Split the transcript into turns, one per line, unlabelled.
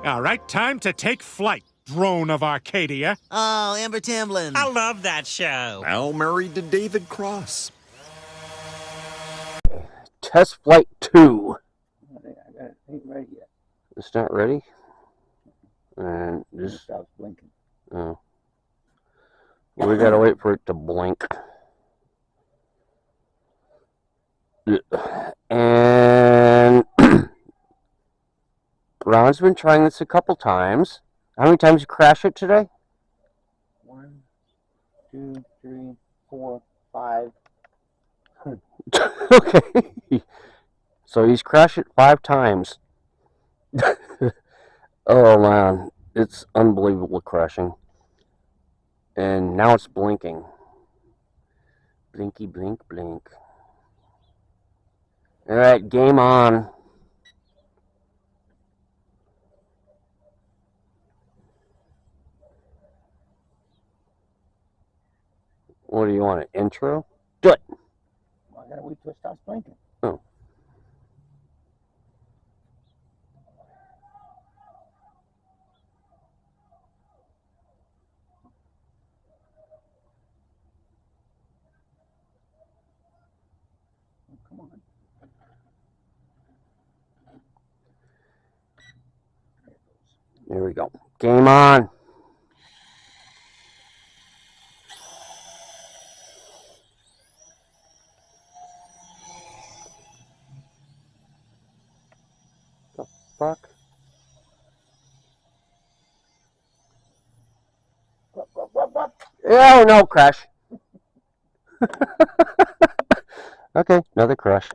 All right, time to take flight, drone of Arcadia.
Oh, Amber Tamblyn.
I love that show.
Now married to David Cross.
Test flight 2.
I got it. Ain't ready yet.
It's not ready? And
It
just,
stops blinking.
oh. We gotta wait for it to blink. And Ron's been trying this a couple times. How many times you crash it today?
1, 2, 3, 4, 5.
Okay. So he's crashed it 5 times. Oh man, it's unbelievable crashing. And now it's blinking. Blinky, blink, blink. Alright, game on. What do you want, an intro? Do it!
Well, I gotta wait till it stops blinking.
Oh.
Come on.
There we go. Game on. The fuck? Oh no, crash. Okay, another crash.